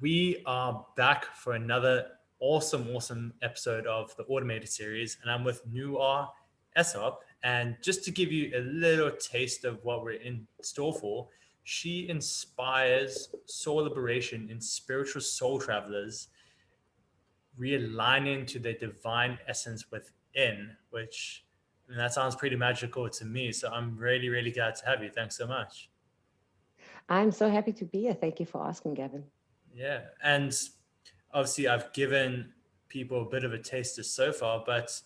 We are back for another awesome episode of the Automated series, and I'm with Noha Essop. And just to give you a little taste of what we're in store for, she inspires soul liberation in spiritual soul travelers, realigning to their divine essence within, which that sounds pretty magical to me. So I'm really glad to have you. Thanks so much. I'm so happy to be here. Thank you for asking, Gavin. Yeah. And obviously, I've given people a bit of a taster so far, but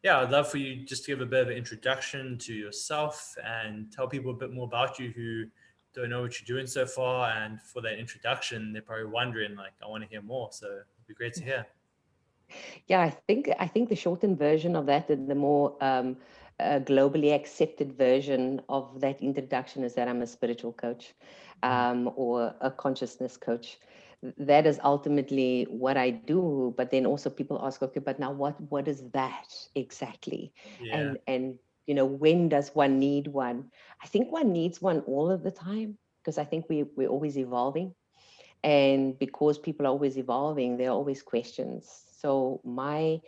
yeah, I'd love for you just to give a bit of an introduction to yourself and tell people a bit more about you who don't know what you're doing so far. And for that introduction, they're probably wondering, like, I want to hear more. So it'd be great to hear. Yeah, I think the shortened version of that and the more globally accepted version of that introduction is that I'm a spiritual coach or a consciousness coach. That is ultimately what I do. But then also people ask, okay, but now what is that exactly? Yeah. And when does one need one? I think one needs one all of the time because I think we're always evolving. And because people are always evolving, there are always questions. So my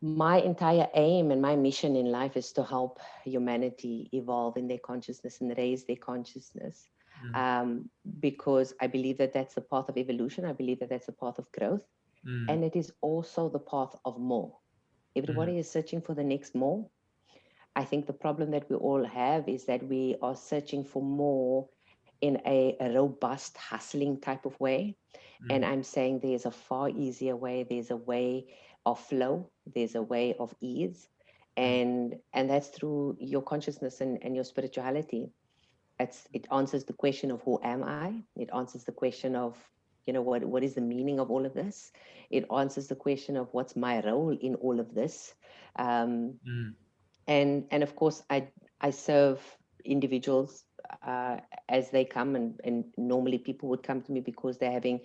entire aim and my mission in life is to help humanity evolve in their consciousness and raise their consciousness, Mm, um, because I believe that that's the path of evolution. I believe that that's the path of growth, mm, and it is also the path of more. mm, Everybody is searching for the next more. I think the problem that we all have is that we are searching for more in a robust, hustling type of way. And mm, I'm saying there's a far easier way. There's a way of flow. There's a way of ease. mm, And that's through your consciousness and your spirituality. It answers the question of who am I? It answers the question of, what is the meaning of all of this? It answers the question of what's my role in all of this. Um, mm, and of course I serve individuals as they come, and normally people would come to me because they're having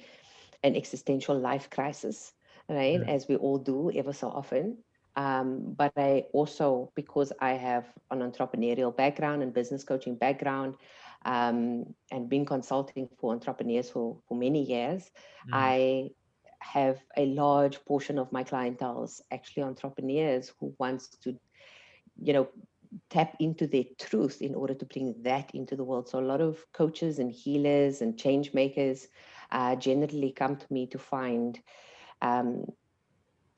an existential life crisis, right, mm, as we all do ever so often. But I also, because I have an entrepreneurial background and business coaching background, and been consulting for entrepreneurs for many years, mm, I have a large portion of my clientels actually entrepreneurs who wants to you know tap into their truth in order to bring that into the world. So a lot of coaches and healers and change makers generally come to me to find um,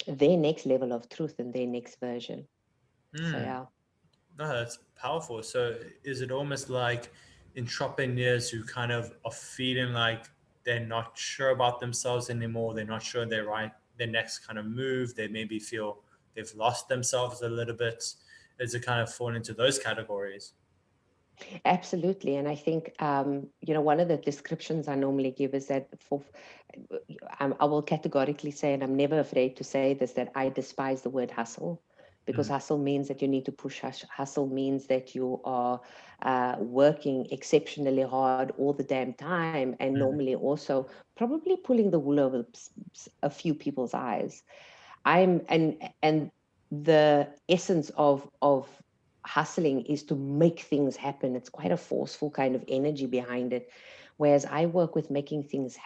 their next level of truth and their next version. So mm. yeah. No, that's powerful. So is it almost like entrepreneurs who kind of are feeling like they're not sure about themselves anymore? They're not sure they're right, their next kind of move. They maybe feel they've lost themselves a little bit. Is it kind of fall into those categories? Absolutely. And I think, one of the descriptions I normally give is that I will categorically say, and I'm never afraid to say this, that I despise the word hustle, because Mm, hustle means that you need to push. Hustle means that you are working exceptionally hard all the damn time, and mm, normally also probably pulling the wool over a few people's eyes. And the essence of hustling is to make things happen. It's quite a forceful kind of energy behind it, whereas I work with making things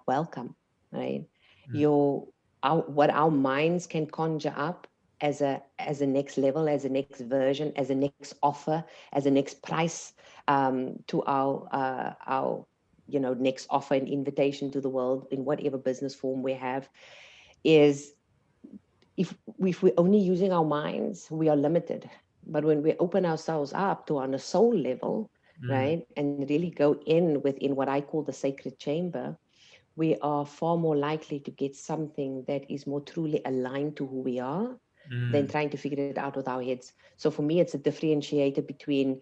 welcome, right? mm, What our minds can conjure up as a next level, as a next version, as a next offer, as a next price, to our next offer and invitation to the world in whatever business form we have, is if we're only using our minds, we are limited. But when we open ourselves up to on a soul level, mm, right, and really go in within what I call the sacred chamber, we are far more likely to get something that is more truly aligned to who we are than mm, trying to figure it out with our heads. So for me, it's a differentiator between,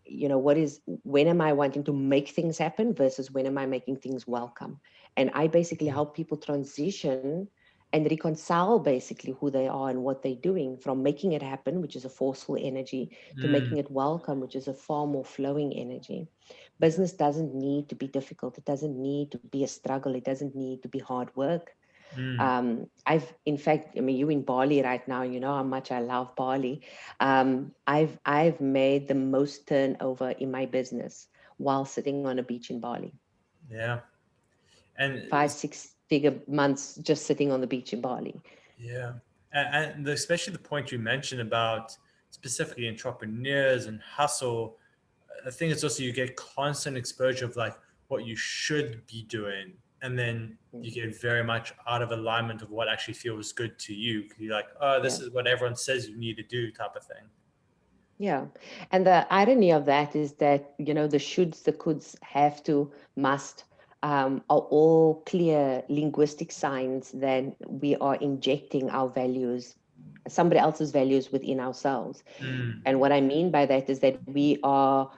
when am I wanting to make things happen versus when am I making things welcome. And I basically mm, help people transition and reconcile basically who they are and what they're doing, from making it happen, which is a forceful energy, to mm. making it welcome, which is a far more flowing energy. Yeah. Business doesn't need to be difficult. It doesn't need to be a struggle. It doesn't need to be hard work. Mm, In fact, I mean, you in Bali right now, you know how much I love Bali. I've made the most turnover in my business while sitting on a beach in Bali. yeah. And 5-6 figure months just sitting on the beach in Bali. yeah, and especially the point you mentioned about specifically entrepreneurs and hustle. I think it's also you get constant exposure of like what you should be doing, and then you get very much out of alignment of what actually feels good to you. You're like, oh, this is what everyone says you need to do, type of thing. Yeah. And the irony of that is that, the shoulds, the coulds, have to, must, are all clear linguistic signs that we are injecting our values, somebody else's values within ourselves. And what I mean by that is that we are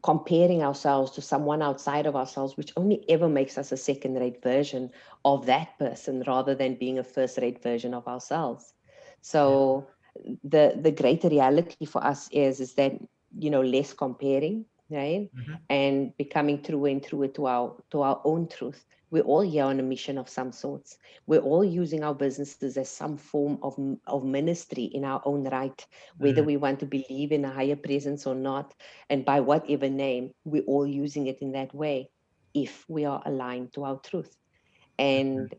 comparing ourselves to someone outside of ourselves, which only ever makes us a second-rate version of that person rather than being a first-rate version of ourselves. So the greater reality for us is that, less comparing, right? And becoming truer and truer to our own truth. We're all here on a mission of some sorts. We're all using our businesses as some form of ministry in our own right, whether we want to believe in a higher presence or not, and by whatever name, we're all using it in that way, if we are aligned to our truth. And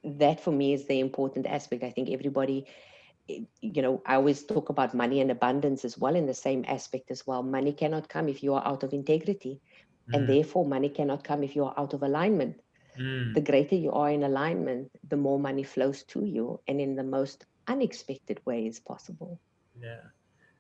that for me is the important aspect. I think everybody, I always talk about money and abundance as well in the same aspect as well. Money cannot come if you are out of integrity, and therefore money cannot come if you are out of alignment. The greater you are in alignment, the more money flows to you, and in the most unexpected ways possible. Yeah.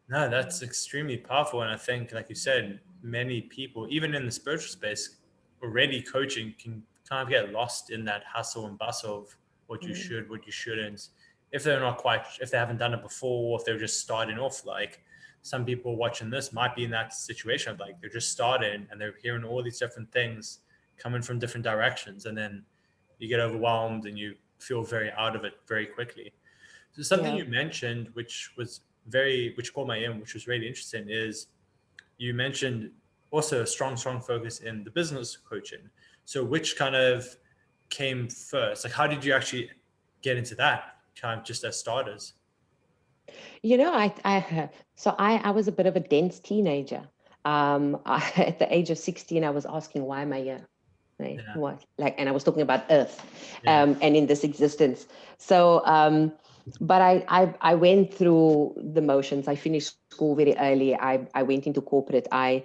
No, that's extremely powerful. And I think, like you said, many people, even in the spiritual space, already coaching can kind of get lost in that hustle and bustle of what you should, what you shouldn't. If they're not quite, if they haven't done it before, or if they're just starting off, like some people watching this might be in that situation of like they're just starting and they're hearing all these different things coming from different directions. And then you get overwhelmed and you feel very out of it very quickly. So something you mentioned, which caught my ear, which was really interesting, is you mentioned also a strong focus in the business coaching. So which kind of came first? Like, how did you actually get into that kind of just as starters? I was a bit of a dense teenager. At the age of 16, I was asking, why am I here? Right? Yeah. What? And I was talking about Earth, Yeah. and in this existence. So, but I went through the motions. I finished school very early. I went into corporate. I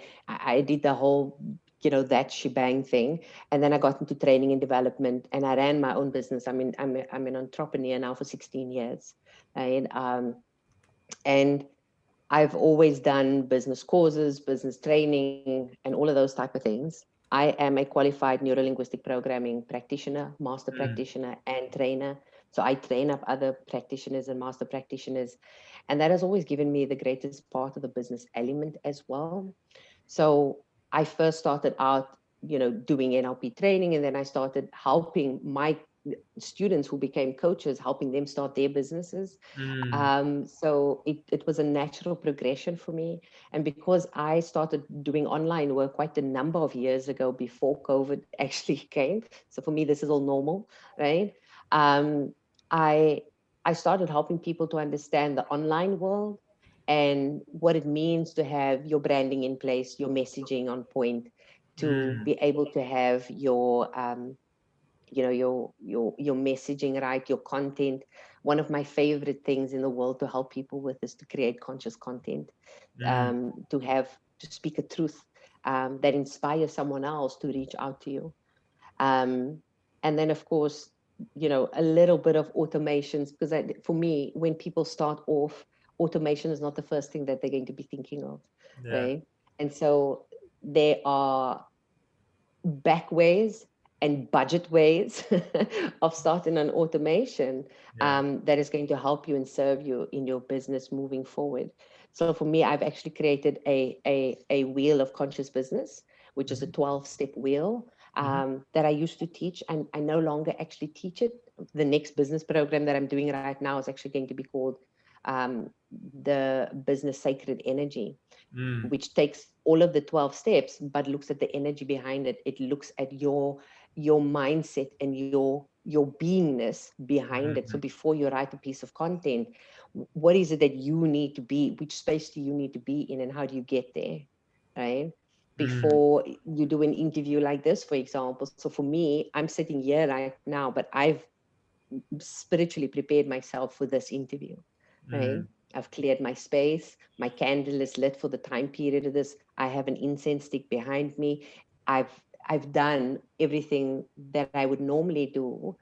did the whole, that shebang thing. And then I got into training and development, and I ran my own business. I'm an entrepreneur now for 16 years. Right? And I've always done business courses, business training, and all of those type of things. I am a qualified neurolinguistic programming practitioner, master practitioner, and trainer. So I train up other practitioners and master practitioners. And that has always given me the greatest part of the business element as well. So I first started out, doing NLP training, and then I started helping my students who became coaches, helping them start their businesses. So it was a natural progression for me. And because I started doing online work quite a number of years ago before COVID actually came, so for me, this is all normal, right? I started helping people to understand the online world and what it means to have your branding in place, your messaging on point, to be able to have your your messaging right, your content. One of my favorite things in the world to help people with is to create conscious content, to speak a truth that inspires someone else to reach out to you. And then, of course, a little bit of automations, because for me, when people start off, automation is not the first thing that they're going to be thinking of, right? And so there are back ways and budget ways of starting an automation that is going to help you and serve you in your business moving forward. So for me, I've actually created a wheel of conscious business, which is a 12-step wheel that I used to teach, and I no longer actually teach it. The next business program that I'm doing right now is actually going to be called the Business Sacred Energy, which takes all of the 12 steps, but looks at the energy behind it. It looks at your mindset and your beingness behind it. So before you write a piece of content, what is it that you need to be? Which space do you need to be in, and how do you get there, right? before you do an interview like this, for example. So for me, I'm sitting here right now, but I've spiritually prepared myself for this interview, right? I've cleared my space. My candle is lit for the time period of this. I have an incense stick behind me. I've done everything that I would normally do,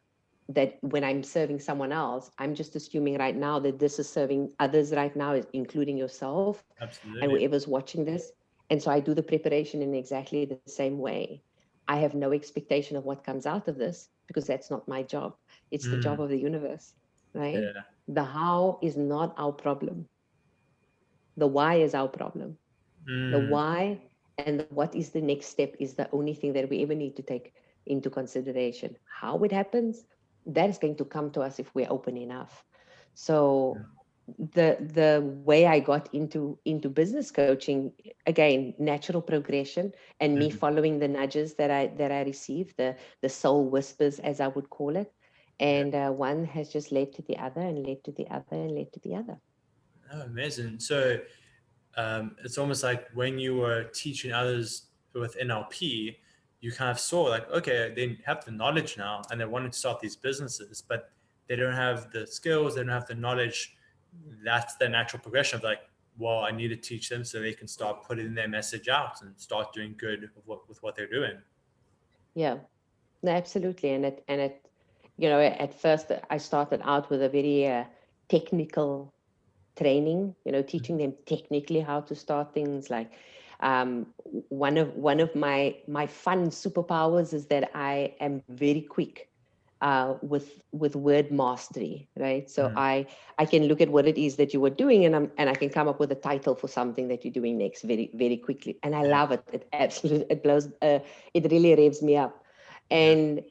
that when I'm serving someone else, I'm just assuming right now that this is serving others right now, including yourself. Absolutely. And whoever's watching this. And so I do the preparation in exactly the same way. I have no expectation of what comes out of this, because that's not my job. It's the job of the universe, right? Yeah. The how is not our problem. The why is our problem. The why and what is the next step is the only thing that we ever need to take into consideration. How it happens, that is going to come to us if we're open enough. So the way I got into business coaching, again, natural progression, and me following the nudges that I received, the soul whispers, as I would call it, and one has just led to the other and led to the other and led to the other. Oh, amazing. So it's almost like when you were teaching others with NLP, you kind of saw like, okay, they have the knowledge now and they want to start these businesses, but they don't have the skills, they don't have the knowledge. That's the natural progression of like, well, I need to teach them so they can start putting their message out and start doing good with what they're doing. Yeah, no, absolutely. And it, you know, at first I started out with a very technical training, you know, teaching them technically how to start things. Like one of my fun superpowers is that I am very quick with word mastery, right? So I can look at what it is that you were doing, and I can come up with a title for something that you're doing next very, very quickly. And I love it. It absolutely, it blows, it really revs me up. And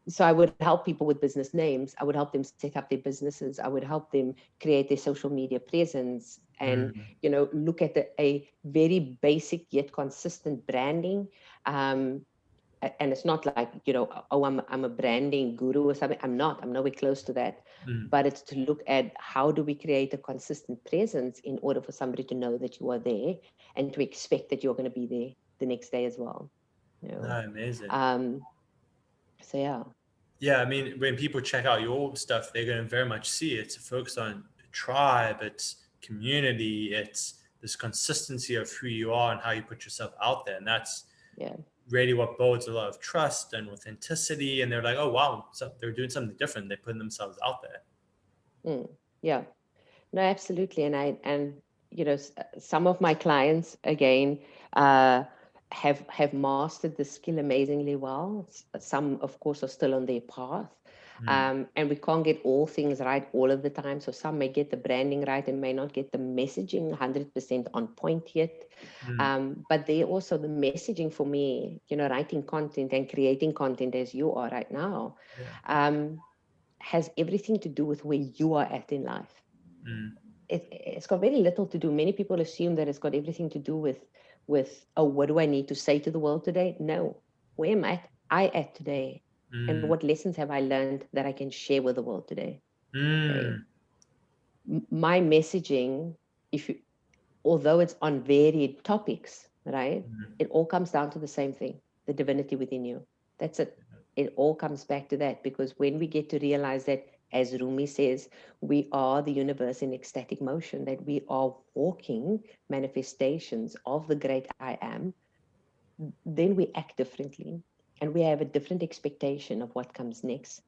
so I would help people with business names. I would help them set up their businesses. I would help them create their social media presence, and you know, look at a very basic yet consistent branding. And it's not like, you know, oh, I'm a branding guru or something. I'm not. I'm nowhere close to that. But it's to look at how do we create a consistent presence in order for somebody to know that you are there and to expect that you're going to be there the next day as well. You know? Amazing. So yeah. Yeah, I mean, when people check out your stuff, they're going to very much see it's a focus on tribe, it's community, it's this consistency of who you are and how you put yourself out there. And that's really what builds a lot of trust and authenticity. And they're like, oh, wow, so they're doing something different. They're putting themselves out there. Yeah, no, absolutely. And you know, some of my clients, again, have mastered the skill amazingly well. Some, of course, are still on their path. And we can't get all things right all of the time. So some may get the branding right and may not get the messaging 100% on point yet. But they also, the messaging for me, you know, writing content and creating content as you are right now, has everything to do with where you are at in life. It's got very little to do. Many people assume that it's got everything to do with, oh, what do I need to say to the world today? No, where am I at today? And what lessons have I learned that I can share with the world today? Okay. My messaging, although it's on varied topics, right? It all comes down to the same thing, the divinity within you. That's it. It all comes back to that, because when we get to realize that, as Rumi says, we are the universe in ecstatic motion, that we are walking manifestations of the great I am, then we act differently and we have a different expectation of what comes next.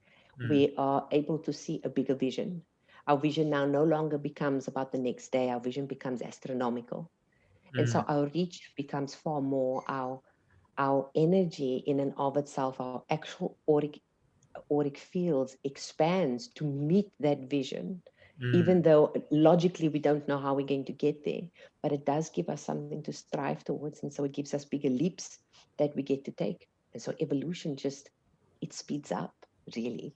We are able to see a bigger vision. Our vision now no longer becomes about the next day. Our vision becomes astronomical. And so our reach becomes far more our energy in and of itself, our actual auric fields expands to meet that vision, even though logically we don't know how we're going to get there, but it does give us something to strive towards. And so it gives us bigger leaps that we get to take. And so evolution just, it speeds up, really.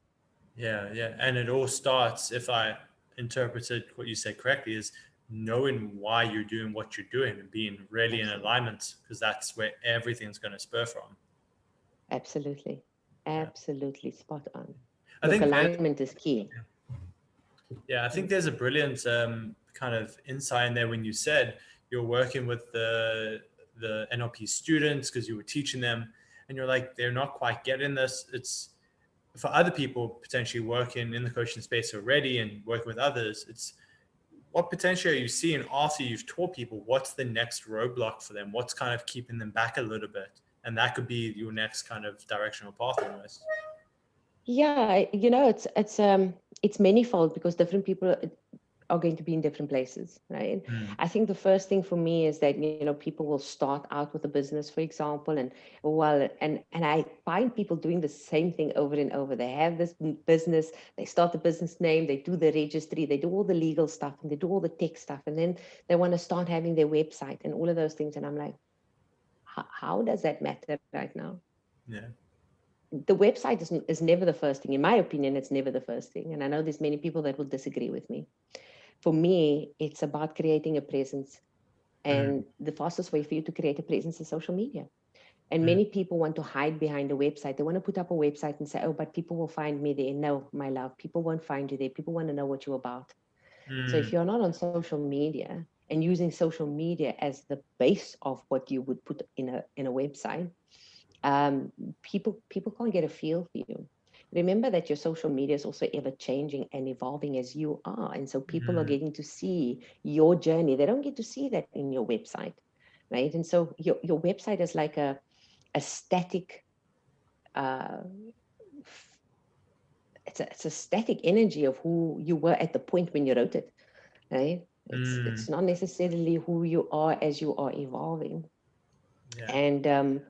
Yeah. And it all starts, if I interpreted what you said correctly, is knowing why you're doing what you're doing and being really in alignment, because that's where everything's going to spur from. Absolutely. Absolutely spot on. I think alignment is key. Yeah, I think there's a brilliant kind of insight in there when you said you're working with the the NLP students because you were teaching them, and you're like, they're not quite getting this. It's for other people potentially working in the coaching space already and working with others. It's what potential are you seeing after you've taught people? What's the next roadblock for them? What's kind of keeping them back a little bit? And that could be your next kind of directional path almost. Yeah, it's manifold because different people are going to be in different places, right? I think the first thing for me is that people will start out with a business, for example, and I find people doing the same thing over and over. They have this business, they start the business name, they do the registry, they do all the legal stuff, and they do all the tech stuff, and then they want to start having their website and all of those things, and I'm like, how does that matter right now? Yeah. The website is never the first thing. In my opinion, it's never the first thing. And I know there's many people that will disagree with me. For me, it's about creating a presence. And the fastest way for you to create a presence is social media. And many people want to hide behind a website. They want to put up a website and say, oh, but people will find me there. No, my love, people won't find you there. People want to know what you're about. So if you're not on social media and using social media as the base of what you would put in a website, people can't get a feel for you. Remember that your social media is also ever changing and evolving as you are. And so people are getting to see your journey. They don't get to see that in your website, right? And so your website is like a static, it's a static energy of who you were at the point when you wrote it, right? It's not necessarily who you are as you are evolving. Yeah. And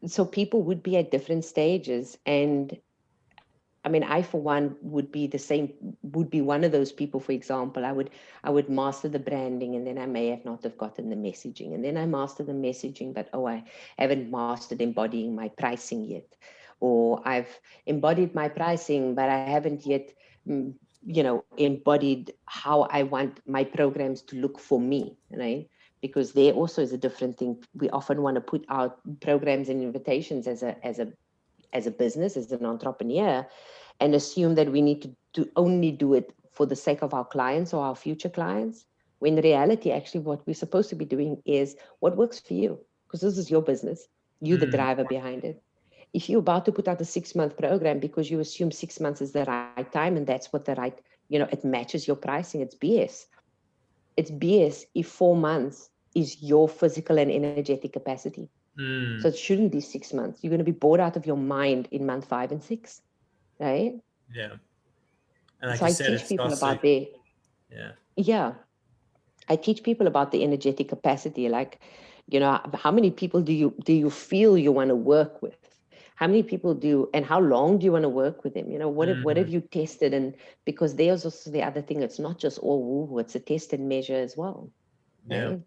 so people would be at different stages. And I mean, I, for one, would be one of those people. For example, I would master the branding, and then I may have not have gotten the messaging, and then I master the messaging, but I haven't mastered embodying my pricing yet, or I've embodied my pricing, but I haven't yet, embodied how I want my programs to look for me, right? Because there also is a different thing. We often want to put out programs and invitations as a business, as an entrepreneur, and assume that we need to only do it for the sake of our clients or our future clients, when in reality, actually, what we're supposed to be doing is what works for you, because this is your business. You're the driver behind it. If you're about to put out a 6-month program because you assume 6 months is the right time and that's what the right, it matches your pricing, it's BS. It's BS if 4 months is your physical and energetic capacity. So it shouldn't be 6 months. You're going to be bored out of your mind in month 5 and 6, right? Yeah. And like so you I said, teach people about I teach people about the energetic capacity. Like, how many people do you feel you want to work with? How many people and how long do you want to work with them? What have you tested? And because there's also the other thing, it's not just all woo-woo, it's a test and measure as well. Right?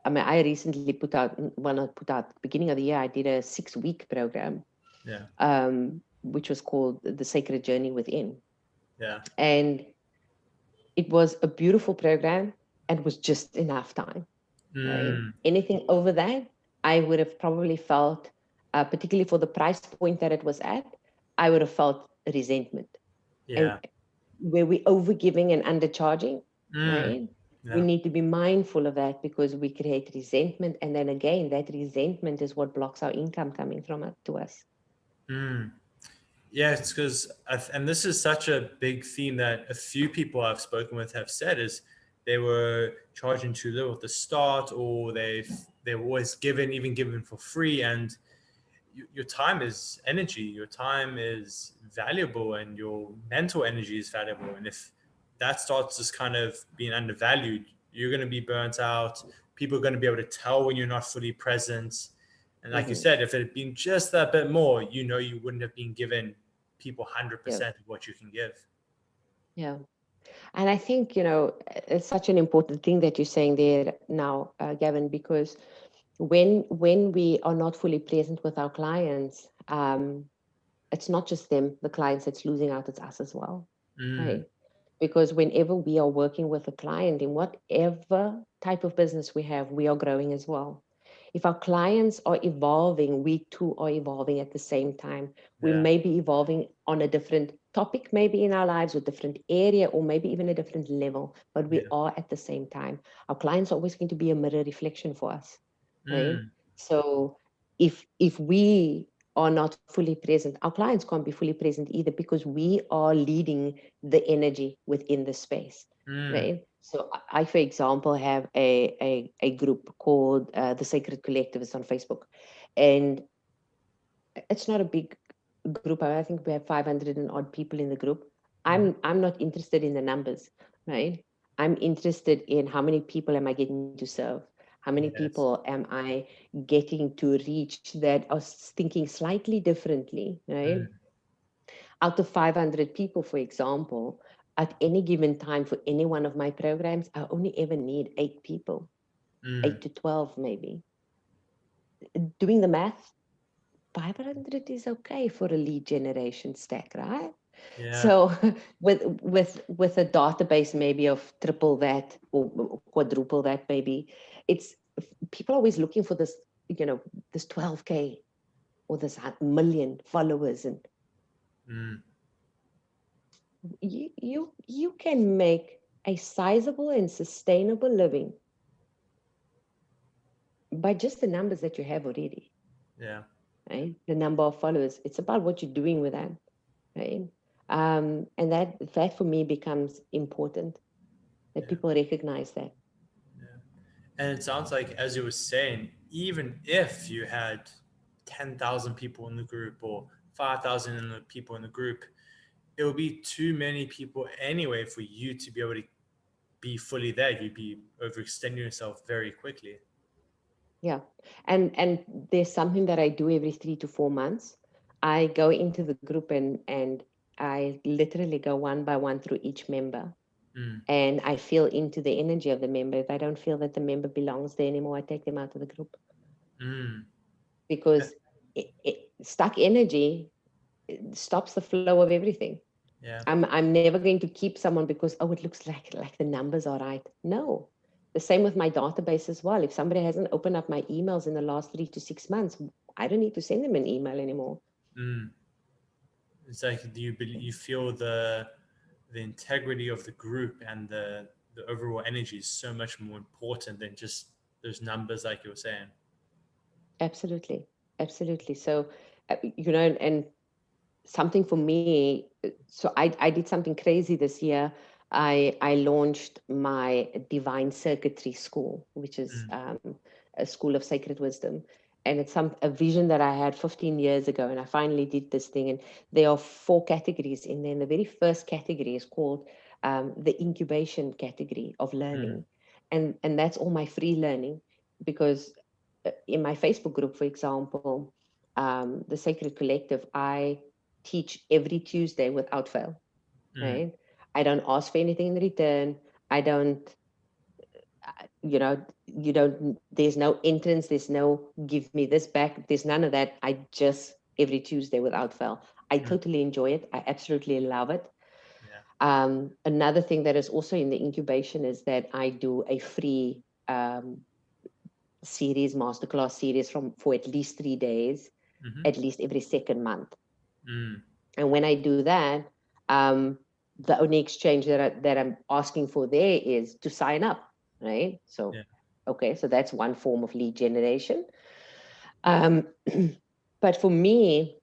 I recently put out beginning of the year, I did a 6-week program, which was called The Sacred Journey Within. Yeah. And it was a beautiful program and was just enough time. Right? Anything over that, I would have probably felt, particularly for the price point that it was at, I would have felt resentment. Yeah. And where we overgiving and undercharging, right? Yeah. We need to be mindful of that because we create resentment. And then again, that resentment is what blocks our income coming from to us. Yeah, it's because, and this is such a big theme that a few people I've spoken with have said, is they were charging too little at the start, or they were always given for free. And your time is energy, your time is valuable, and your mental energy is valuable. And if that starts just kind of being undervalued, you're going to be burnt out. People are going to be able to tell when you're not fully present. And like you said, if it had been just that bit more, you wouldn't have been giving people 100% of what you can give. Yeah. And I think, it's such an important thing that you're saying there now, Gavin, because when we are not fully present with our clients, it's not just them, the clients that's losing out, it's us as well. Right? Because whenever we are working with a client in whatever type of business we have, we are growing as well. If our clients are evolving, we too are evolving at the same time. We Yeah. may be evolving on a different topic, maybe in our lives, or different area, or maybe even a different level, but we are at the same time. Our clients are always going to be a mirror reflection for us, right? So if we are not fully present, our clients can't be fully present either, because we are leading the energy within the space, right? So I, for example, have a group called the Sacred Collective. It's on Facebook, and it's not a big group. I think we have 500 and odd people in the group. I'm not interested in the numbers, right? I'm interested in how many people am I getting to serve? How many people am I getting to reach that are thinking slightly differently, right? Out of 500 people, for example, at any given time for any one of my programs, I only ever need 8 people, 8 to 12 maybe. Doing the math, 500 is okay for a lead generation stack, right? Yeah. So with a database maybe of triple that or quadruple that, maybe it's, people are always looking for this, you know, this 12K or this million followers, and you can make a sizable and sustainable living by just the numbers that you have already. Yeah. Right? The number of followers. It's about what you're doing with that, right? And that for me becomes important, that people recognize that. And it sounds like, as you were saying, even if you had 10,000 people in the group or 5,000 people in the group, it would be too many people anyway for you to be able to be fully there. You'd be overextending yourself very quickly. Yeah. And there's something that I do every 3 to 4 months. I go into the group and I literally go one by one through each member. And I feel into the energy of the member. If I don't feel that the member belongs there anymore, I take them out of the group. Because stuck energy stops the flow of everything. Yeah. I'm never going to keep someone because, oh, it looks like the numbers are right. No. The same with my database as well. If somebody hasn't opened up my emails in the last 3 to 6 months, I don't need to send them an email anymore. It's like you feel the integrity of the group and the overall energy is so much more important than just those numbers, like you were saying. Absolutely. Absolutely. So, you know, and something for me, so I did something crazy this year. I launched my Divine Circuitry School, which is a school of sacred wisdom. And it's a vision that I had 15 years ago, and I finally did this thing. And there are 4 categories in there. And the very first category is called the incubation category of learning. And that's all my free learning, because in my Facebook group, for example, the Sacred Collective, I teach every Tuesday without fail, right? I don't ask for anything in return. I don't, there's no entrance, there's no give me this back, there's none of that. I just, every Tuesday without fail. I totally enjoy it. I absolutely love it. Another thing that is also in the incubation is that I do a free series, masterclass series for at least 3 days, at least every second month. And when I do that, the only exchange that I'm asking for there is to sign up, right? So, okay, so that's one form of lead generation. But for me,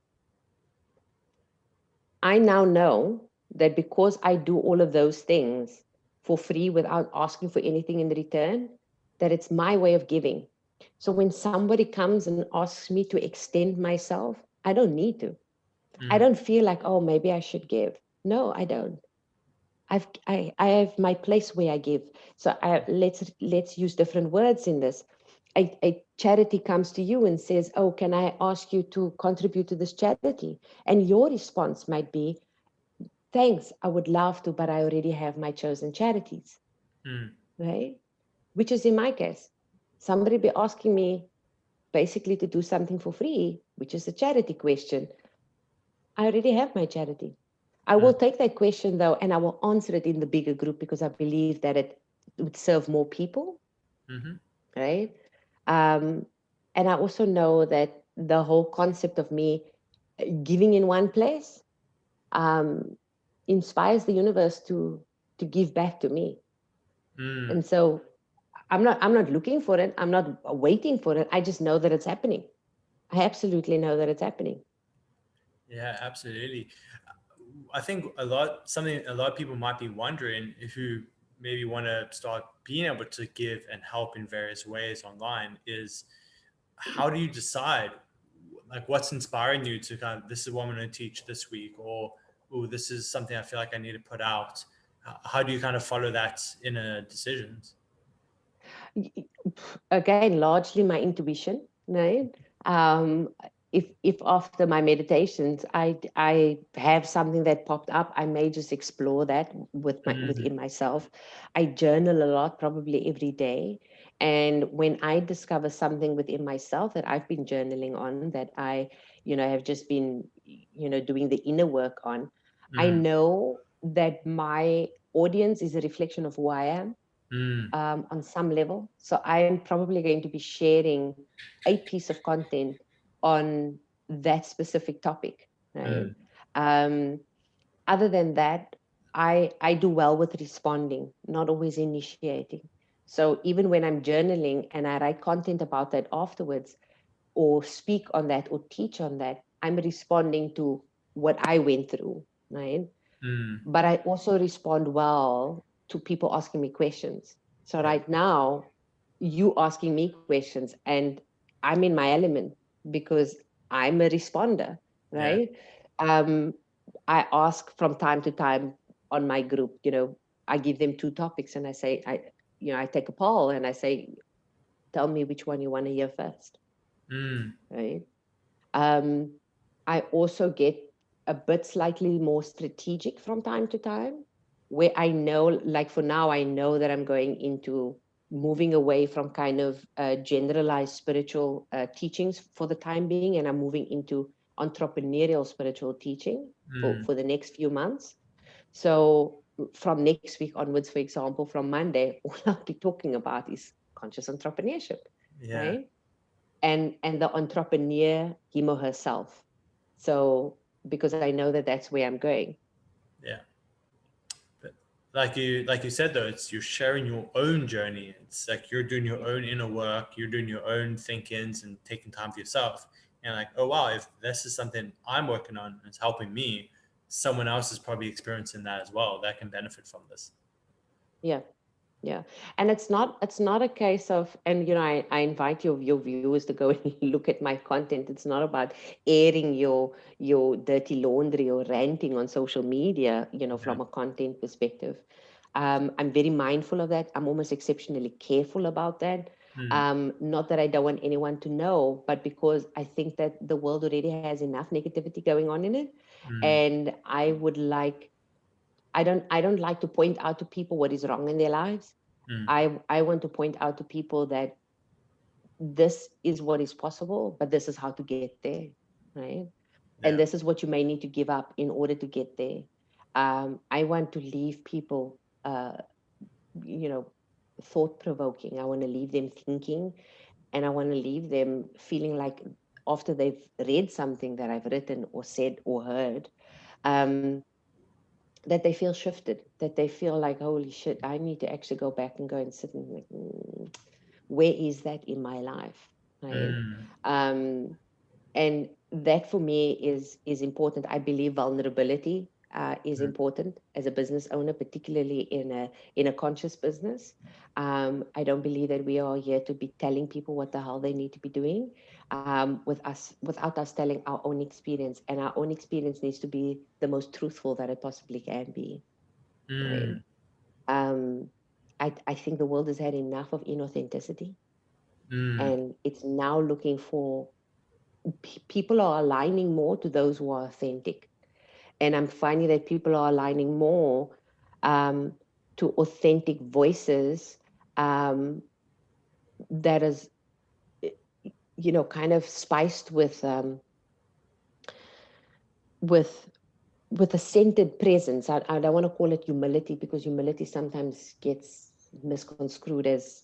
I now know that because I do all of those things for free without asking for anything in return, that it's my way of giving. So when somebody comes and asks me to extend myself, I don't need to. I don't feel like, oh, maybe I should give. No, I don't. I have my place where I give. So let's use different words in this. A charity comes to you and says, oh, can I ask you to contribute to this charity? And your response might be, thanks, I would love to, but I already have my chosen charities, right? Which is in my case. Somebody be asking me basically to do something for free, which is a charity question. I already have my charity. I will take that question though, and I will answer it in the bigger group, because I believe that it would serve more people, right? And I also know that the whole concept of me giving in one place inspires the universe to give back to me. And so I'm not looking for it. I'm not waiting for it. I just know that it's happening. I absolutely know that it's happening. Yeah, absolutely. I think something a lot of people might be wondering, who maybe want to start being able to give and help in various ways online, is how do you decide, like, what's inspiring you to kind of, this is what I'm going to teach this week, or, oh, this is something I feel like I need to put out. How do you kind of follow that in a decisions? Again, largely my intuition, right? Um, if after my meditations I have something that popped up, I may just explore that within myself. I journal a lot, probably every day, and when I discover something within myself that I've been journaling on, that I have just been doing the inner work on, I know that my audience is a reflection of who I am. On some level. So I'm probably going to be sharing a piece of content on that specific topic, right? Um, Other than that, I do well with responding, not always initiating. So even when I'm journaling and I write content about that afterwards, or speak on that, or teach on that, I'm responding to what I went through, right? But I also respond well to people asking me questions. So Yeah. right now, you asking me questions, and I'm in my element because I'm a responder, Yeah. right? I ask from time to time on my group, I give them 2 topics and I say, I take a poll and I say, tell me which one you want to hear first, right? Um, I also get a bit slightly more strategic from time to time, where I know, like for now, I know that I'm going into moving away from kind of generalized spiritual teachings for the time being, and I'm moving into entrepreneurial spiritual teaching for the next few months. So from next week onwards, for example, from Monday, all I'll be talking about is conscious entrepreneurship, Yeah. right? And the entrepreneur, him or herself. So because I know that that's where I'm going. Yeah. But like you said though, it's, you're sharing your own journey. It's like you're doing your own inner work, you're doing your own thinkings and taking time for yourself. And like, oh wow, if this is something I'm working on and it's helping me, someone else is probably experiencing that as well, that can benefit from this. Yeah. Yeah. And it's not a case of, and I invite your viewers to go and look at my content. It's not about airing your dirty laundry or ranting on social media, from a content perspective. I'm very mindful of that. I'm almost exceptionally careful about that. Not that I don't want anyone to know, but because I think that the world already has enough negativity going on in it. And I don't like to point out to people what is wrong in their lives. I want to point out to people that this is what is possible, but this is how to get there, right? And Yeah. this is what you may need to give up in order to get there. I want to leave people, you know, thought provoking. I want to leave them thinking, and I want to leave them feeling like after they've read something that I've written or said or heard, um, that they feel shifted, that they feel like, holy shit, I need to actually go back and go and sit and like, where is that in my life, right? Um, and that for me is important. I believe vulnerability is important as a business owner, particularly in a conscious business. I don't believe that we are here to be telling people what the hell they need to be doing, without us telling our own experience, and our own experience needs to be the most truthful that it possibly can be, right? Um, I think the world has had enough of inauthenticity, and it's now looking for people are aligning more to those who are authentic. And I'm finding that people are aligning more um, to authentic voices um, that is, kind of spiced with with a centered presence. I don't want to call it humility, because humility sometimes gets misconstrued as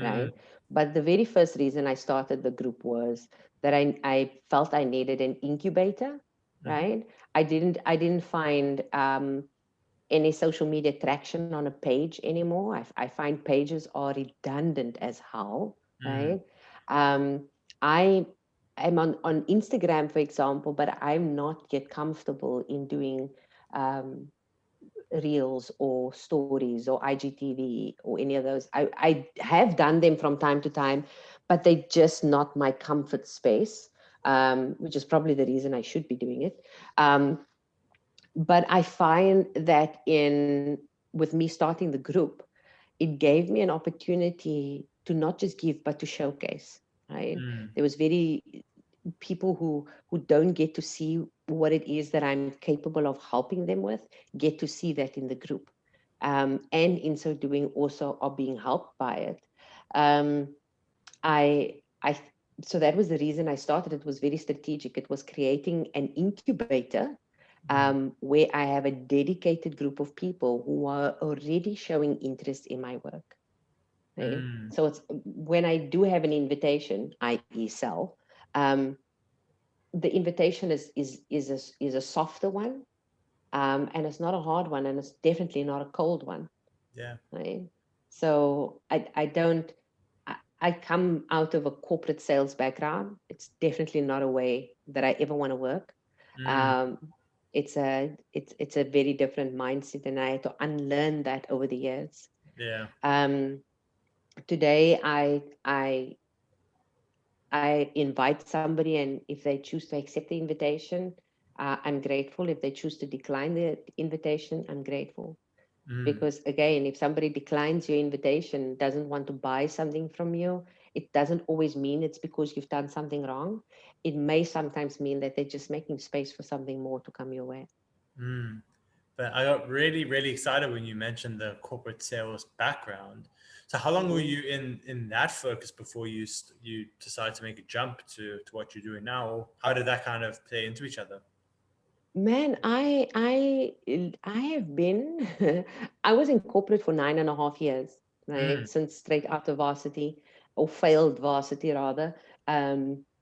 right? But the very first reason I started the group was that I felt I needed an incubator, right? I didn't find any social media traction on a page anymore. I find pages are redundant as hell, right? Um, I am on Instagram, for example, but I'm not yet comfortable in doing um, reels or stories or IGTV or any of those. I have done them from time to time, but they're just not my comfort space, which is probably the reason I should be doing it. But I find that with me starting the group, it gave me an opportunity to not just give, but to showcase, right? There was people who don't get to see what it is that I'm capable of helping them with, get to see that in the group. And in so doing also are being helped by it. Um, I so that was the reason I started. It was very strategic. It was creating an incubator where I have a dedicated group of people who are already showing interest in my work. Right? So it's when I do have an invitation, i.e. sell, the invitation is a softer one, and it's not a hard one, and it's definitely not a cold one. Yeah. Right? So I don't. I come out of a corporate sales background. It's definitely not a way that I ever want to work. Um, it's a very different mindset, and I had to unlearn that over the years. Yeah. Today, I invite somebody, and if they choose to accept the invitation, I'm grateful. If they choose to decline the invitation, I'm grateful. Because again, if somebody declines your invitation, doesn't want to buy something from you, it doesn't always mean it's because you've done something wrong. It may sometimes mean that they're just making space for something more to come your way. But I got really, really excited when you mentioned the corporate sales background. So how long were you in that focus before you decided to make a jump to what you're doing now? Or how did that kind of play into each other? Man, I have been I was in corporate for 9.5 years, right? Since straight out of varsity, or failed varsity rather.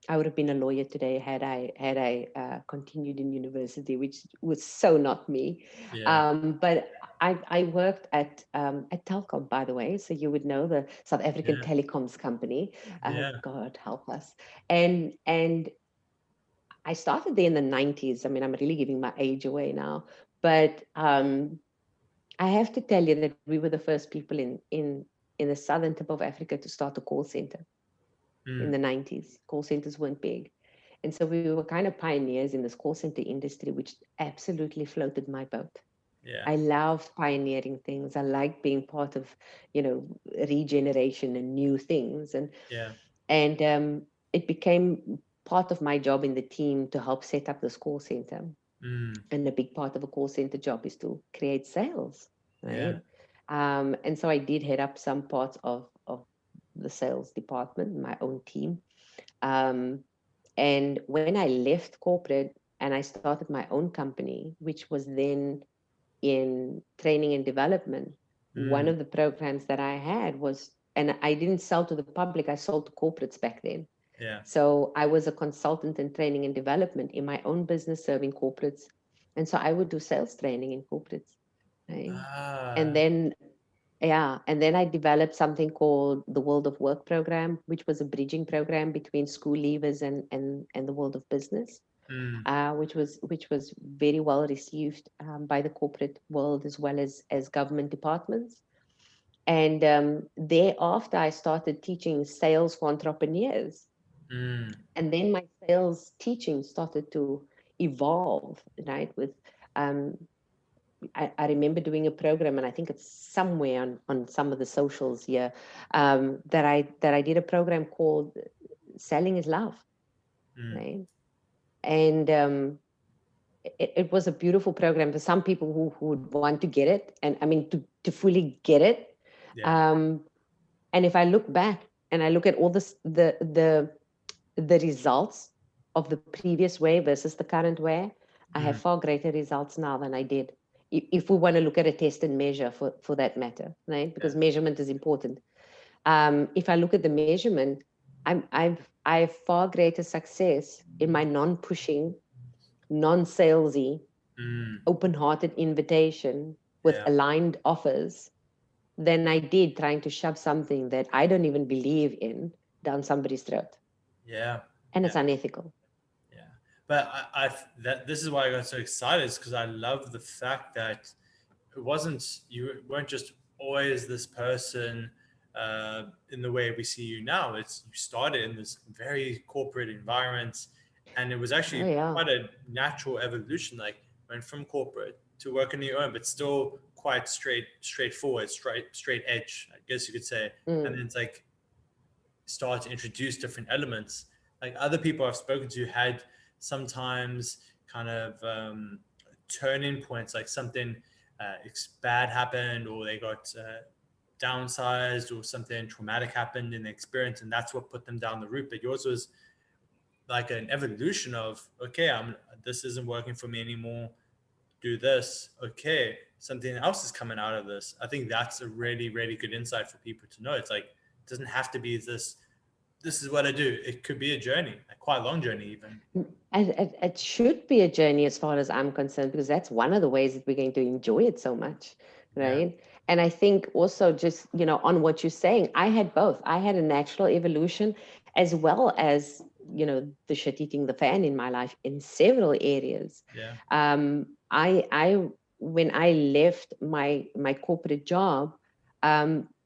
I would have been a lawyer today had I continued in university, which was so not me. Yeah. But I worked at Telkom, by the way, so you would know, the South African Yeah. telecoms company. Yeah. God help us. And I started there in the 90s. I mean, I'm really giving my age away now, but I have to tell you that we were the first people in the southern tip of Africa to start a call center in the 90s. Call centers weren't big. And so we were kind of pioneers in this call center industry, which absolutely floated my boat. Yeah. I loved pioneering things. I liked being part of, regeneration and new things. Yeah. And it became part of my job in the team to help set up this call center. And a big part of a call center job is to create sales, Yeah. right? And so I did head up some parts of the sales department, my own team. And when I left corporate and I started my own company, which was then in training and development, one of the programs that I had was, and I didn't sell to the public, I sold to corporates back then. Yeah. So I was a consultant in training and development in my own business serving corporates. And so I would do sales training in corporates. Right? And then, and then I developed something called the World of Work program, which was a bridging program between school leavers and the world of business. Which was very well received by the corporate world as well as government departments. And thereafter, I started teaching sales for entrepreneurs. And then my sales teaching started to evolve, right? I remember doing a program, and I think it's somewhere on some of the socials here, that I did a program called Selling is Love, right? And it was a beautiful program for some people who would want to get it, and I mean to fully get it. Yeah. And if I look back and I look at all the results of the previous way versus the current way, I have far greater results now than I did. If we want to look at a test and measure for that matter, right? Because measurement is important. If I look at the measurement, I have far greater success in my non-pushing, non-salesy, open-hearted invitation with aligned offers than I did trying to shove something that I don't even believe in down somebody's throat. Yeah. And it's unethical. Yeah. But this is why I got so excited, is because I love the fact that you weren't just always this person in the way we see you now. You started in this very corporate environment, and it was actually quite a natural evolution. Like, went from corporate to working on your own, but still quite straightforward, straight edge, I guess you could say. And then it's like start to introduce different elements. Like, other people I've spoken to had sometimes kind of turning points, like something bad happened, or they got downsized, or something traumatic happened in the experience, and that's what put them down the route. But yours was like an evolution of, okay, this isn't working for me anymore, do this, okay, something else is coming out of this. I think that's a really, really good insight for people to know. It's like, it doesn't have to be this is what I do. It could be a journey, a quite long journey even. And it should be a journey as far as I'm concerned, because that's one of the ways that we're going to enjoy it so much, right? Yeah. And I think also, just, on what you're saying, I had both. I had a natural evolution, as well as, the shit eating the fan in my life in several areas. Yeah. When I left my corporate job,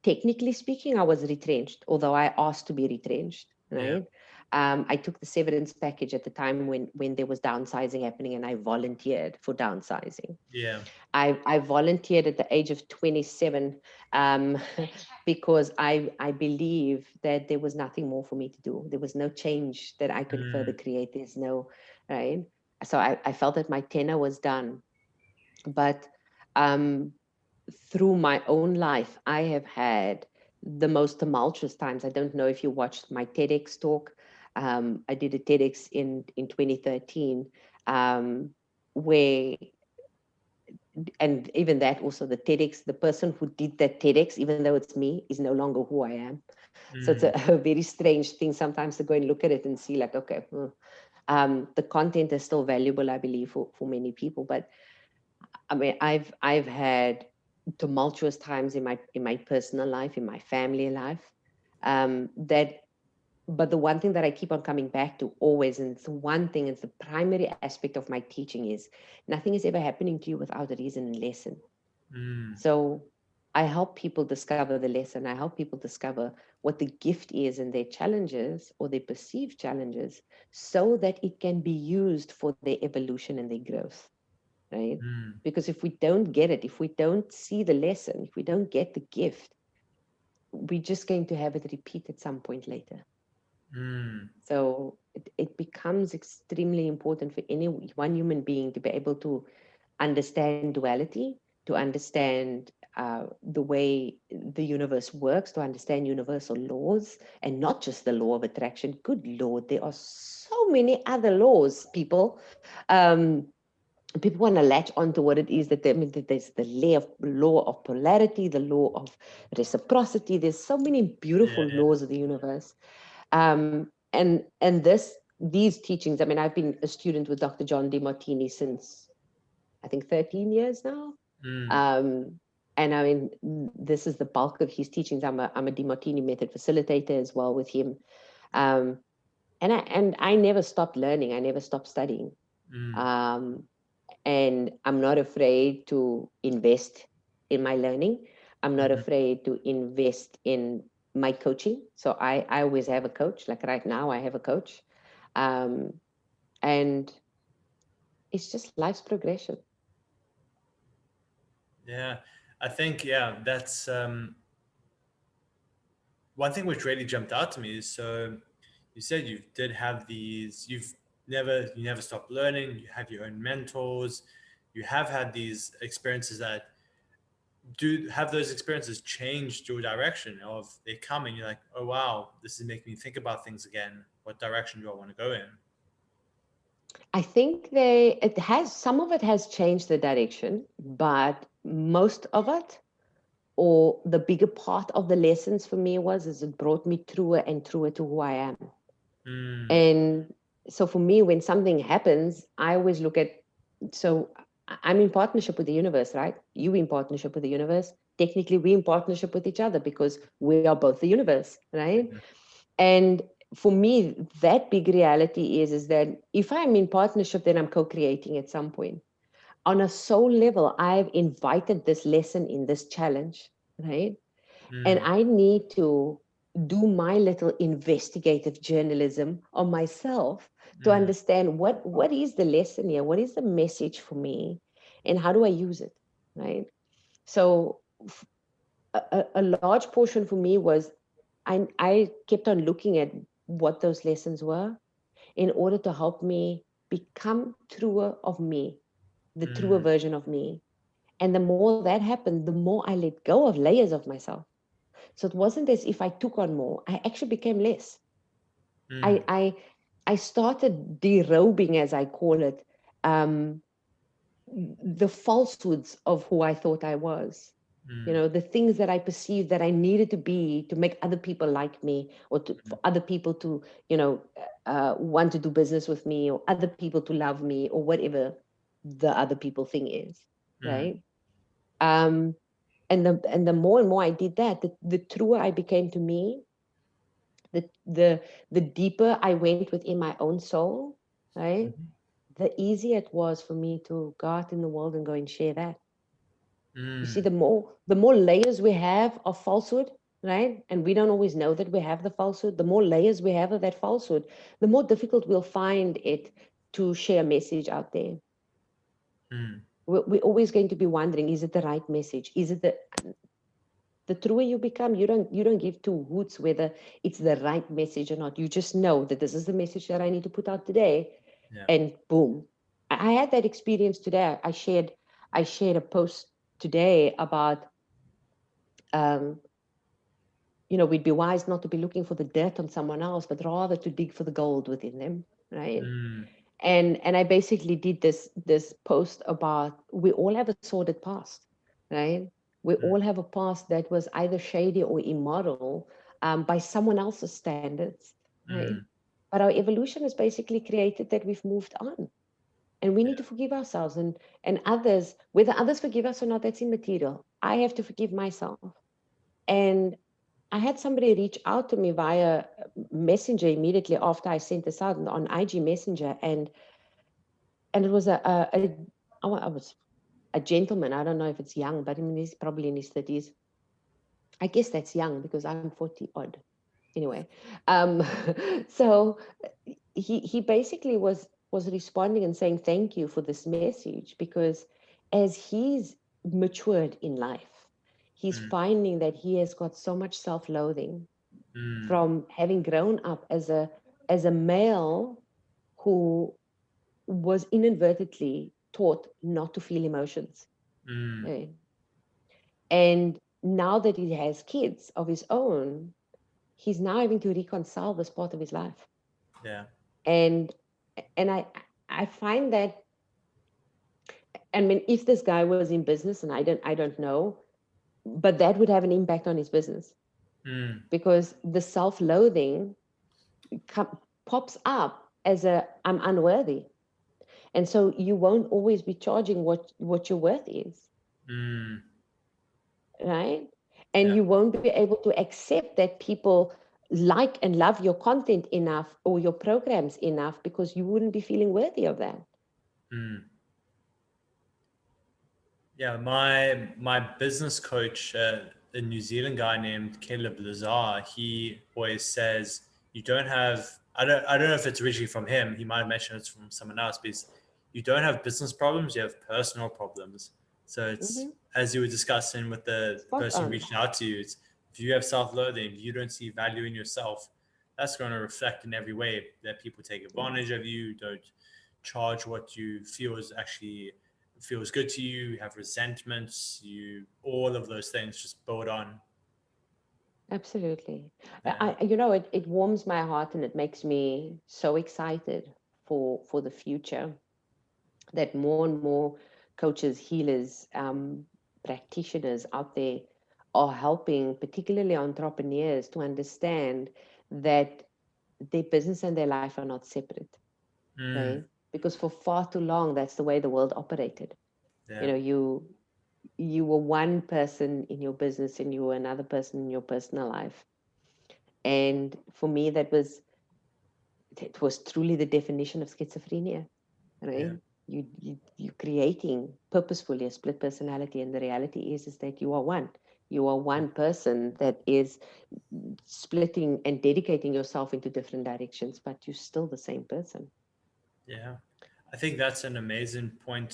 technically speaking, I was retrenched, although I asked to be retrenched, right? Yeah. I took the severance package at the time when there was downsizing happening, and I volunteered for downsizing. Yeah. I volunteered at the age of 27 because I believe that there was nothing more for me to do. There was no change that I could further create. There's no, right? So I felt that my tenure was done. But through my own life, I have had the most tumultuous times. I don't know if you watched my TEDx talk. I did a TEDx in 2013, where, and even that also, the TEDx, the person who did that TEDx, even though it's me, is no longer who I am. So it's a very strange thing sometimes to go and look at it and see, like, okay, the content is still valuable, I believe, for many people. But I mean, I've had tumultuous times in my personal life, in my family life, but the one thing that I keep on coming back to always, and it's the primary aspect of my teaching, is nothing is ever happening to you without a reason and lesson. So I help people discover the lesson. I help people discover what the gift is in their challenges, or their perceived challenges, so that it can be used for their evolution and their growth. Right? Because if we don't get it, if we don't see the lesson, if we don't get the gift, we're just going to have it repeat at some point later. So it becomes extremely important for any one human being to be able to understand duality, to understand the way the universe works, to understand universal laws, and not just the law of attraction. Good Lord, there are so many other laws, people. People want to latch onto what it is that there's the law of polarity, the law of reciprocity. There's so many beautiful laws of the universe. And these teachings, I mean, I've been a student with Dr. John Demartini since, I think, 13 years now. And I mean, this is the bulk of his teachings. I'm a Demartini method facilitator as well with him. And I never stopped learning. I never stopped studying. And I'm not afraid to invest in my learning. I'm not afraid to invest in my coaching. So I always have a coach. Like right now, I have a coach. And it's just life's progression. Yeah, I think, that's one thing which really jumped out to me is, so you said you did have these, you never stopped learning, you have your own mentors, you have had these experiences that have those experiences changed your direction of they come and you're like, oh wow, this is making me think about things again. What direction do I want to go in? I think some of it has changed the direction, but most of it or the bigger part of the lessons for me is it brought me truer and truer to who I am. And so for me, when something happens, I always look at, so I'm in partnership with the universe, right? You in partnership with the universe. Technically, we in partnership with each other because we are both the universe, right? And for me, that big reality is that if I'm in partnership, then I'm co-creating at some point. On a soul level, I've invited this lesson in this challenge, right? And I need to do my little investigative journalism on myself to understand what is the lesson here, what is the message for me, and how do I use it, right? So a large portion for me was I kept on looking at what those lessons were in order to help me become truer of me, the truer version of me. And the more that happened, the more I let go of layers of myself. So it wasn't as if I took on more. I actually became less. I started derobing, as I call it, the falsehoods of who I thought I was. You know, the things that I perceived that I needed to be to make other people like me, or for other people to, you know, want to do business with me, or other people to love me, or whatever the other people thing is, right? And the more and more I did that, the truer I became to me, the deeper I went within my own soul, right? The easier it was for me to go out in the world and go and share that. You see, the more layers we have of falsehood, right? And we don't always know that we have the falsehood. The more layers we have of that falsehood, the more difficult we'll find it to share a message out there. We're always going to be wondering, is it the right message? Is it the truer you become, you don't give two hoots whether it's the right message or not. You just know that this is the message that I need to put out today, and boom. I had that experience today. I shared a post today about, you know, we'd be wise not to be looking for the dirt on someone else, but rather to dig for the gold within them, right? And I basically did this post about, we all have a sordid past, right? We all have a past that was either shady or immoral by someone else's standards, right? But our evolution has basically created that we've moved on. And we need to forgive ourselves and others, whether others forgive us or not, that's immaterial. I have to forgive myself. And I had somebody reach out to me via Messenger immediately after I sent this out on IG Messenger, and it was I was a gentleman. I don't know if it's young, but I mean, he's probably in his 30s. I guess that's young because I'm 40 odd. Anyway, so he basically was responding and saying thank you for this message, because as he's matured in life, he's finding that he has got so much self-loathing from having grown up as a male who was inadvertently taught not to feel emotions. Okay? And now that he has kids of his own, he's now having to reconcile this part of his life. And I find that, I mean, if this guy was in business, and I don't know, but that would have an impact on his business, because the self-loathing pops up as I'm unworthy, and so you won't always be charging what your worth is, right? And you won't be able to accept that people like and love your content enough or your programs enough, because you wouldn't be feeling worthy of that. Yeah, my business coach, a New Zealand guy named 𝗦𝗶𝗶𝗀𝗀𝗀, he always says you don't have. I don't know if it's originally from him. He might have mentioned it's from someone else, but you don't have business problems. You have personal problems. So it's as you were discussing with the person reaching out to you. It's, if you have self-loathing, if you don't see value in yourself, that's going to reflect in every way that people take advantage of you. Don't charge what you feel is actually feels good to you. You have resentments. All of those things just build on. Absolutely. You know, it warms my heart and it makes me so excited for the future, that more and more coaches, healers, practitioners out there are helping particularly entrepreneurs to understand that their business and their life are not separate. Okay? Because for far too long, that's the way the world operated. Yeah. You were one person in your business and you were another person in your personal life. And for me, it was truly the definition of schizophrenia, right? Yeah. You're creating purposefully a split personality, and the reality is that you are one. You are one person that is splitting and dedicating yourself into different directions, but you're still the same person. Yeah. I think that's an amazing point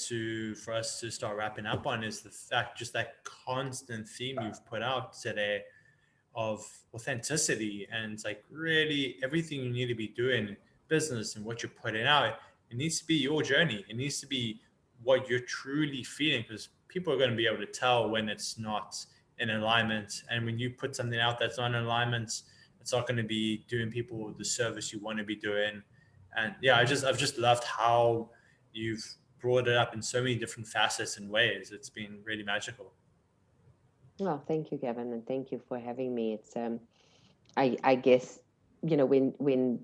for us to start wrapping up on, is the fact, just that constant theme you've put out today of authenticity, and it's like really everything you need to be doing business and what you're putting out, it needs to be your journey. It needs to be what you're truly feeling, because people are going to be able to tell when it's not in alignment. And when you put something out that's not in alignment, it's not going to be doing people the service you want to be doing. And yeah, I've just loved how you've brought it up in so many different facets and ways. It's been really magical. Well, thank you, Gavin, and thank you for having me. It's I guess, when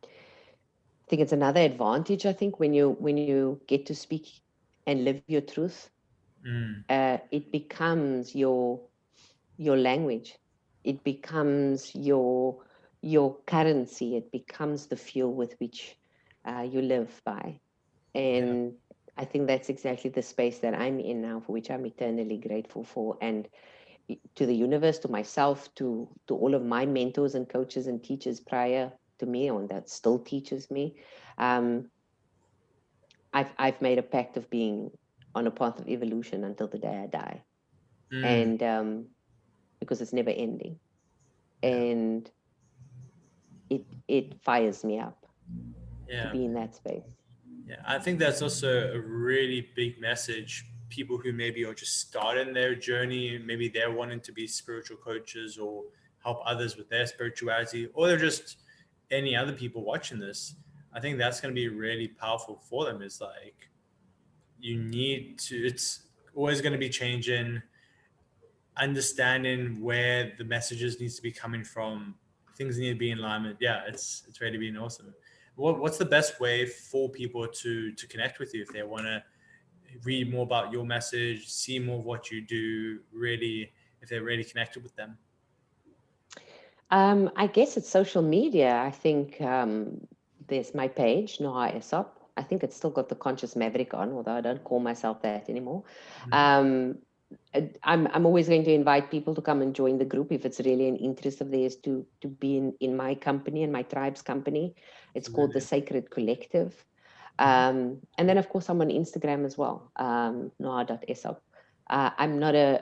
I think it's another advantage, I think, when you get to speak and live your truth, it becomes your language. It becomes your currency. It becomes the fuel with which you live by. And I think that's exactly the space that I'm in now, for which I'm eternally grateful for. And to the universe, to myself, to all of my mentors and coaches and teachers prior to me, and that still teaches me. I've made a pact of being on a path of evolution until the day I die. And because it's never ending. And it fires me up to be in that space. Yeah, I think that's also a really big message. People who maybe are just starting their journey, maybe they're wanting to be spiritual coaches or help others with their spirituality, or they're just any other people watching this. I think that's going to be really powerful for them. Is like, you need to, it's always going to be changing, understanding where the messages needs to be coming from, things need to be in alignment. Yeah, it's really been awesome. What's the best way for people to connect with you if they want to read more about your message, see more of what you do, really, if they're really connected with them? I guess it's social media. I think there's my page, Noha Essop. I think it's still got the Conscious Maverick on, although I don't call myself that anymore. I'm always going to invite people to come and join the group if it's really an interest of theirs to be in my company and my tribe's company. It's called the Sacred Collective. And then, of course, I'm on Instagram as well, noha.essop. I'm not a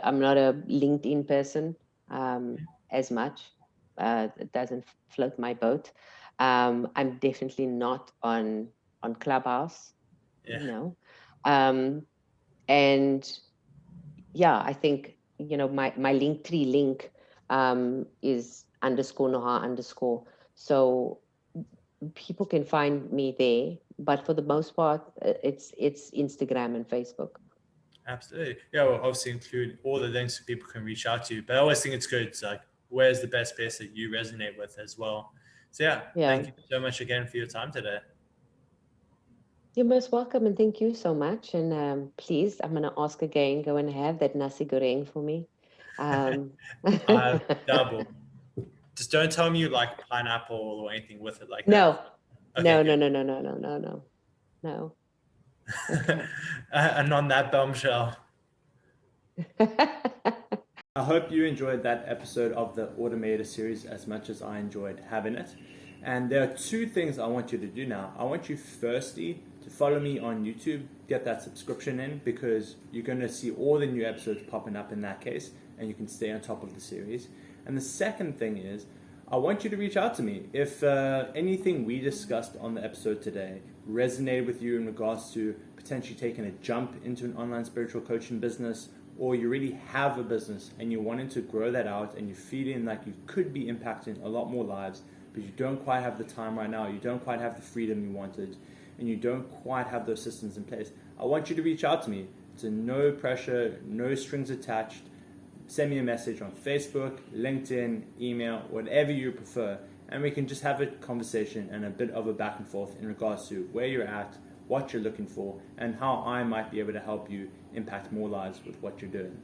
LinkedIn person as much. It doesn't float my boat. I'm definitely not on Clubhouse. No. And yeah, I think, my Linktree link is _Noha_. So people can find me there, but for the most part, it's Instagram and Facebook. Absolutely. Yeah, we'll obviously include all the links so people can reach out to you. But I always think it's good. It's like, where's the best place that you resonate with as well? So yeah, thank you so much again for your time today. You're most welcome, and thank you so much. And please, I'm going to ask again, go and have that nasi goreng for me. Double. Just don't tell me you like pineapple or anything with it like no. that. Okay, No. Okay. And on that bombshell. I hope you enjoyed that episode of the Automator series as much as I enjoyed having it. And there are two things I want you to do now. I want you firstly to follow me on YouTube, get that subscription in, because you're going to see all the new episodes popping up in that case, and you can stay on top of the series. And the second thing is, I want you to reach out to me. If anything we discussed on the episode today resonated with you in regards to potentially taking a jump into an online spiritual coaching business, or you really have a business and you're wanting to grow that out and you're feeling like you could be impacting a lot more lives, but you don't quite have the time right now, you don't quite have the freedom you wanted, and you don't quite have those systems in place, I want you to reach out to me. It's a no pressure, no strings attached, send me a message on Facebook, LinkedIn, email, whatever you prefer, and we can just have a conversation and a bit of a back and forth in regards to where you're at, what you're looking for, and how I might be able to help you impact more lives with what you're doing.